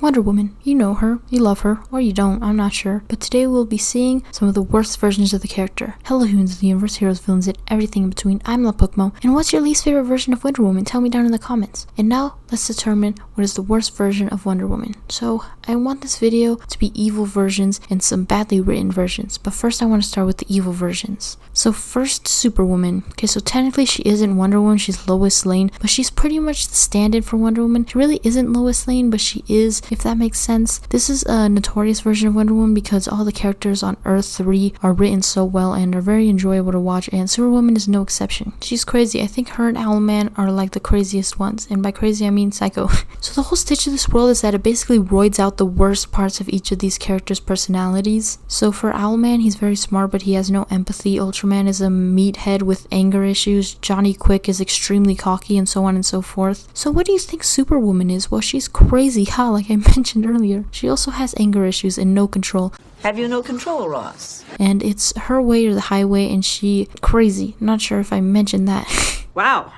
Wonder Woman, you know her, you love her, or you don't, I'm not sure, but today we'll be seeing some of the worst versions of the character. Hello humans of the universe, heroes, villains, and everything in between. I'm La Pokemo, and what's your least favorite version of Wonder Woman? Tell me down in the comments. And now, let's determine what is the worst version of Wonder Woman. So, I want this video to be evil versions and some badly written versions, but first I want to start with the evil versions. So first, Superwoman. Okay, so technically she isn't Wonder Woman, she's Lois Lane, but she's pretty much the stand-in for Wonder Woman. She really isn't Lois Lane, but she is, if that makes sense. This is a notorious version of Wonder Woman because all the characters on Earth 3 are written so well and are very enjoyable to watch, and Superwoman is no exception. She's crazy. I think her and Owlman are like the craziest ones, and by crazy I mean psycho. So the whole stitch of this world is that it basically roids out the worst parts of each of these characters' personalities. So for Owlman, he's very smart, but he has no empathy. Ultraman is a meathead with anger issues. Johnny Quick is extremely cocky, and so on and so forth. So what do you think Superwoman is? Well, she's crazy, like I mentioned earlier. She also has anger issues and no control. Have you no control, Ross? And it's her way or the highway, and she crazy. Not sure if I mentioned that. Wow.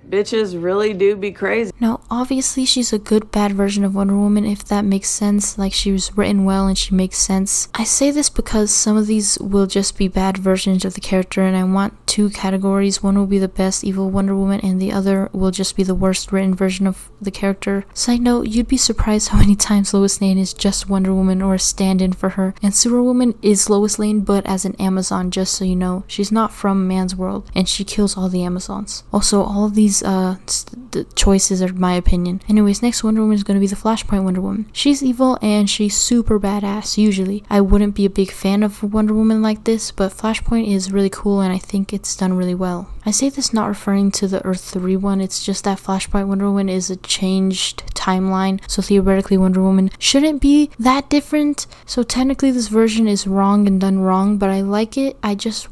Bitches really do be crazy. Now, obviously, she's a good, bad version of Wonder Woman, if that makes sense. Like, she was written well and she makes sense. I say this because some of these will just be bad versions of the character, and I want two categories. One will be the best evil Wonder Woman, and the other will just be the worst written version of the character. Side note, you'd be surprised how many times Lois Lane is just Wonder Woman or a stand-in for her. And Superwoman is Lois Lane, but as an Amazon, just so you know. She's not from man's world, and she kills all the Amazons. Also, all of these the choices are my opinion. Anyways, next Wonder Woman is going to be the Flashpoint Wonder Woman. She's evil and she's super badass usually. I wouldn't be a big fan of Wonder Woman like this, but Flashpoint is really cool and I think it's done really well. I say this not referring to the Earth 3 one, it's just that Flashpoint Wonder Woman is a changed timeline, so theoretically Wonder Woman shouldn't be that different. So technically this version is wrong and done wrong, but I like it. I just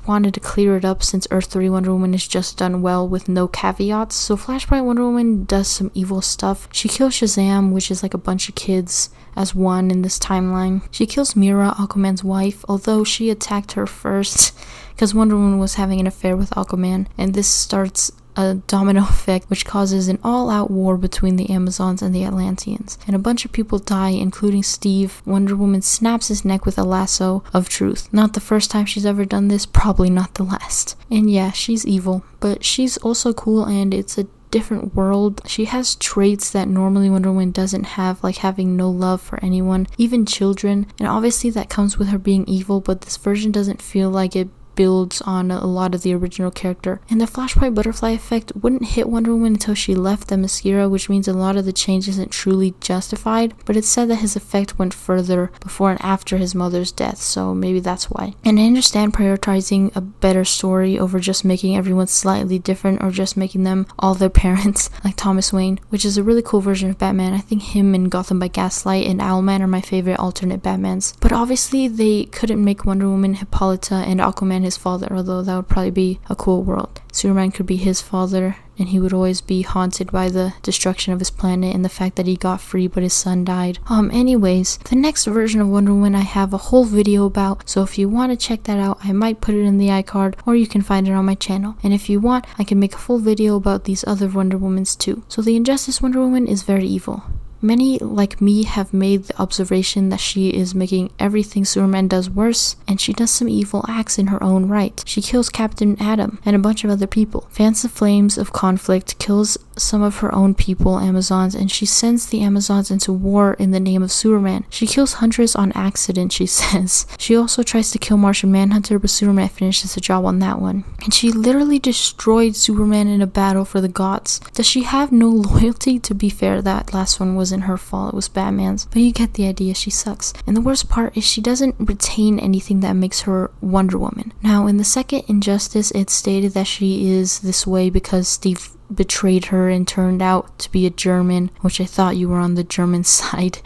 wanted to clear it up since Earth 3 Wonder Woman is just done well with no caveats. So Flashpoint Wonder Woman does some evil stuff. She kills Shazam, which is like a bunch of kids as one in this timeline. She kills Mira, Aquaman's wife, although she attacked her first because Wonder Woman was having an affair with Aquaman, and this starts a domino effect which causes an all-out war between the Amazons and the Atlanteans, and a bunch of people die, including Steve. Wonder Woman snaps his neck with a lasso of truth. Not the first time she's ever done this, probably not the last. And yeah, she's evil, but she's also cool, and it's a different world. She has traits that normally Wonder Woman doesn't have, like having no love for anyone, even children, and obviously that comes with her being evil, but this version doesn't feel like it builds on a lot of the original character. And the Flashpoint butterfly effect wouldn't hit Wonder Woman until she left Themyscira, which means a lot of the change isn't truly justified, but it's said that his effect went further before and after his mother's death, so maybe that's why. And I understand prioritizing a better story over just making everyone slightly different or just making them all their parents, like Thomas Wayne, which is a really cool version of Batman. I think him and Gotham by Gaslight and Owlman are my favorite alternate Batmans. But obviously they couldn't make Wonder Woman Hippolyta and Aquaman his father, although that would probably be a cool world. Superman could be his father, and he would always be haunted by the destruction of his planet and the fact that he got free but his son died. Anyways, the next version of Wonder Woman I have a whole video about, so if you want to check that out, I might put it in the iCard, or you can find it on my channel. And if you want, I can make a full video about these other Wonder Womans too. So the Injustice Wonder Woman is very evil. Many, like me, have made the observation that she is making everything Superman does worse, and she does some evil acts in her own right. She kills Captain Atom and a bunch of other people, fans the flames of conflict, kills some of her own people, Amazons, and she sends the Amazons into war in the name of Superman. She kills Huntress on accident, she says. She also tries to kill Martian Manhunter, but Superman finishes the job on that one. And she literally destroyed Superman in a battle for the gods. Does she have no loyalty? To be fair, that last one wasn't her fault, it was Batman's, but you get the idea. She sucks. And the worst part is she doesn't retain anything that makes her Wonder Woman. Now, in the second Injustice, it's stated that she is this way because Steve betrayed her and turned out to be a German, which I thought you were on the German side.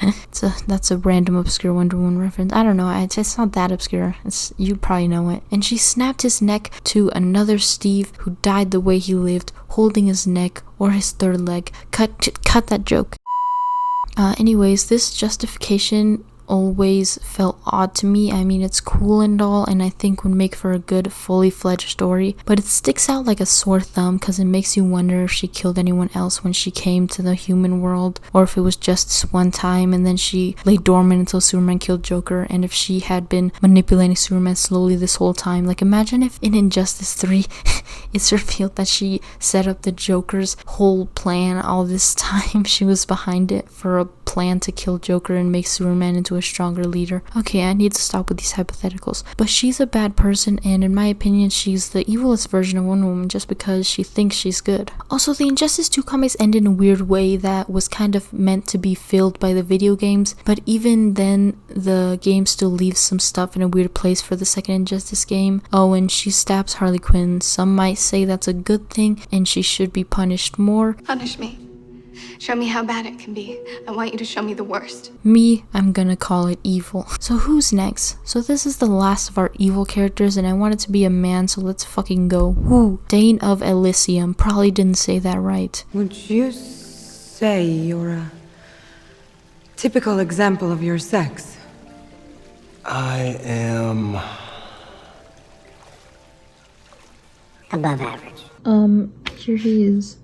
That's a random obscure Wonder Woman reference. I don't know, it's not that obscure. You probably know it. And she snapped his neck to another Steve who died the way he lived, holding his neck or his third leg. Cut that joke. Anyways, this justification always felt odd to me. I mean, it's cool and all, and I think would make for a good fully fledged story, but it sticks out like a sore thumb because it makes you wonder if she killed anyone else when she came to the human world, or if it was just this one time and then she lay dormant until Superman killed Joker, and if she had been manipulating Superman slowly this whole time. Like, imagine if in Injustice 3 it's revealed that she set up the Joker's whole plan all this time. She was behind it for a plan to kill Joker and make Superman into a stronger leader. Okay, I need to stop with these hypotheticals. But she's a bad person, and in my opinion, she's the evilest version of Wonder Woman just because she thinks she's good. Also, the Injustice 2 comics end in a weird way that was kind of meant to be filled by the video games, but even then, the game still leaves some stuff in a weird place for the second Injustice game. Oh, and she stabs Harley Quinn. Some might say that's a good thing, and she should be punished more. Punish me. Show me how bad it can be. I want you to show me the worst. Me, I'm gonna call it evil. So who's next? So this is the last of our evil characters, and I want it to be a man, so let's fucking go. Woo! Dane of Elysium. Probably didn't say that right. Would you say you're a typical example of your sex? I am above average. Here he is.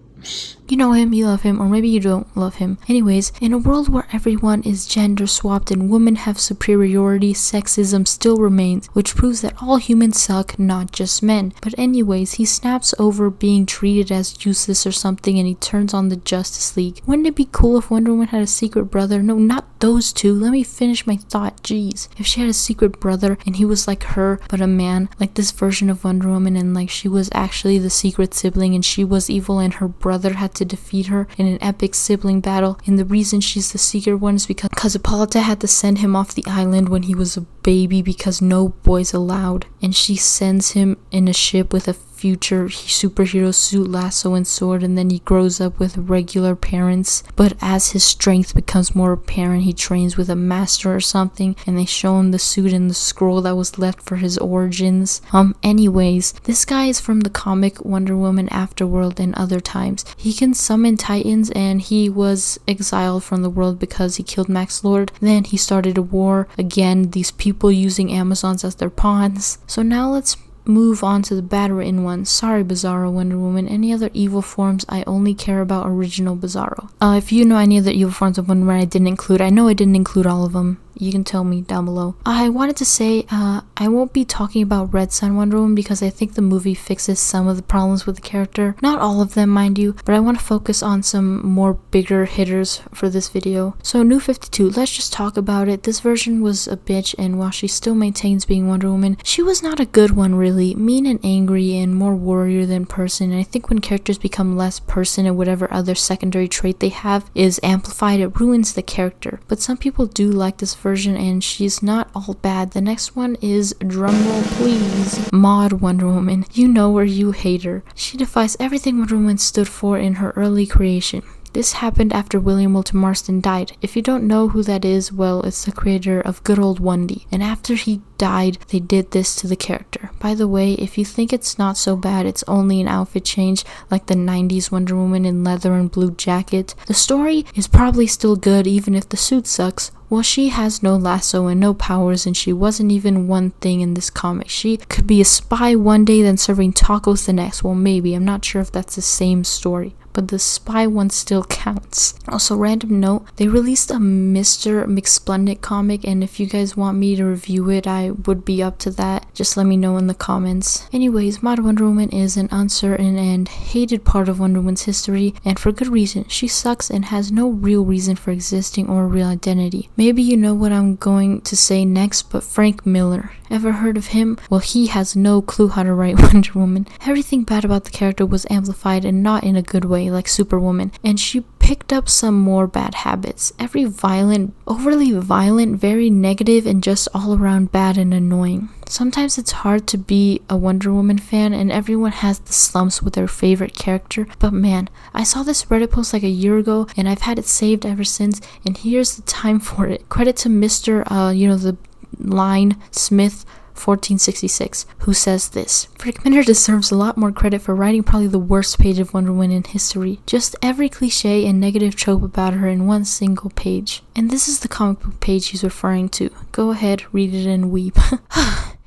You know him, you love him, or maybe you don't love him. Anyways, in a world where everyone is gender swapped and women have superiority, sexism still remains, which proves that all humans suck, not just men. But anyways, he snaps over being treated as useless or something, and he turns on the Justice League. Wouldn't it be cool if Wonder Woman had a secret brother? No, not those two. Let me finish my thought. Jeez. If she had a secret brother and he was like her, but a man, like this version of Wonder Woman, and like she was actually the secret sibling and she was evil and her brother had to defeat her in an epic sibling battle, and the reason she's the secret one is because Hippolyta had to send him off the island when he was a baby because no boys allowed, and she sends him in a ship with a future superhero suit, lasso, and sword, and then he grows up with regular parents, but as his strength becomes more apparent, he trains with a master or something, and they show him the suit and the scroll that was left for his origins. Anyways, this guy is from the comic Wonder Woman Afterworld and other times. He can summon titans, and he was exiled from the world because he killed Max Lord. Then he started a war again, these people using Amazons as their pawns. So now let's move on to the bad written one. Sorry, Bizarro Wonder Woman. Any other evil forms, I only care about original Bizarro. If you know any other evil forms of Wonder Woman I didn't include, I know I didn't include all of them. You can tell me down below. I wanted to say I won't be talking about Red Sun Wonder Woman because I think the movie fixes some of the problems with the character. Not all of them, mind you, but I want to focus on some more bigger hitters for this video. So New 52, let's just talk about it. This version was a bitch, and while she still maintains being Wonder Woman, she was not a good one really. Mean and angry and more warrior than person, and I think when characters become less person and whatever other secondary trait they have is amplified, it ruins the character. But some people do like this version, and she's not all bad. The next one is, drumroll please, Mod Wonder Woman. You know her, you hate her. She defies everything Wonder Woman stood for in her early creation. This happened after William Moulton Marston died. If you don't know who that is, well, it's the creator of good old Wendy. And after he died, they did this to the character. By the way, if you think it's not so bad, it's only an outfit change like the 90s Wonder Woman in leather and blue jacket. The story is probably still good even if the suit sucks. Well, she has no lasso and no powers, and she wasn't even one thing in this comic. She could be a spy one day, then serving tacos the next. Well, maybe. I'm not sure if that's the same story, but the spy one still counts. Also, random note, they released a Mr. McSplendid comic, and if you guys want me to review it, I would be up to that. Just let me know in the comments. Anyways, Mod Wonder Woman is an uncertain and hated part of Wonder Woman's history, and for good reason. She sucks and has no real reason for existing or real identity. Maybe you know what I'm going to say next, but Frank Miller. Ever heard of him? Well, he has no clue how to write Wonder Woman. Everything bad about the character was amplified, and not in a good way, like Superwoman, and she picked up some more bad habits. Every violent, overly violent, very negative, and just all around bad and annoying. Sometimes it's hard to be a Wonder Woman fan, and everyone has the slumps with their favorite character, but man, I saw this Reddit post like a year ago, and I've had it saved ever since, and here's the time for it. Credit to Mr. The line Smith 1466, who says this: Frank Miller deserves a lot more credit for writing probably the worst page of Wonder Woman in history. Just every cliche and negative trope about her in one single page. And this is the comic book page he's referring to. Go ahead, read it and weep.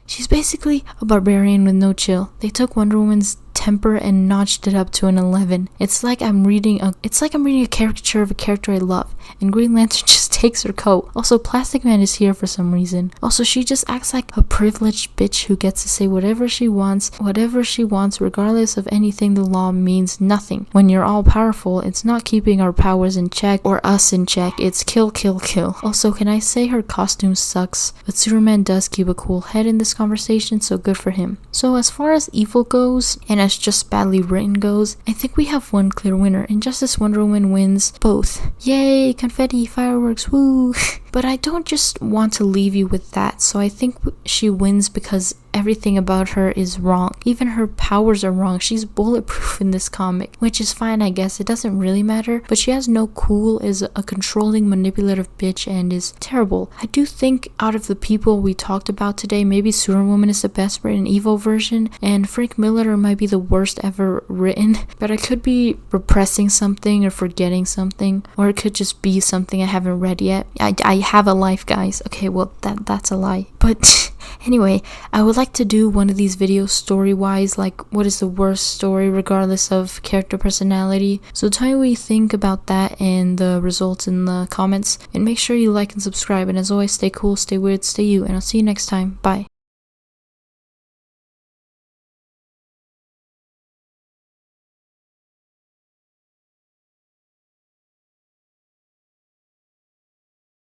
She's basically a barbarian with no chill. They took Wonder Woman's temper and notched it up to an 11. It's like I'm reading a caricature of a character I love, and Green Lantern just takes her coat. Also, Plastic Man is here for some reason. Also, she just acts like a privileged bitch who gets to say whatever she wants, regardless of anything. The law means nothing. When you're all powerful, it's not keeping our powers in check or us in check, it's kill, kill, kill. Also, can I say her costume sucks, but Superman does keep a cool head in this conversation, so good for him. So as far as evil goes, and as just badly written goes, I think we have one clear winner. Injustice Wonder Woman wins both. Yay, confetti, fireworks, woo! But I don't just want to leave you with that, so I think she wins because everything about her is wrong. Even her powers are wrong. She's bulletproof in this comic, which is fine, I guess. It doesn't really matter, but she has no cool, is a controlling, manipulative bitch, and is terrible. I do think out of the people we talked about today, maybe Superwoman is the best written evil version, and Frank Miller might be the worst ever written, but I could be repressing something or forgetting something, or it could just be something I haven't read yet. I have a life, guys. Okay, well, that's a lie. But anyway, I would like to do one of these videos story-wise, like what is the worst story regardless of character personality. So tell me what you think about that and the results in the comments, and make sure you like and subscribe, and as always, stay cool, stay weird, stay you, and I'll see you next time. Bye.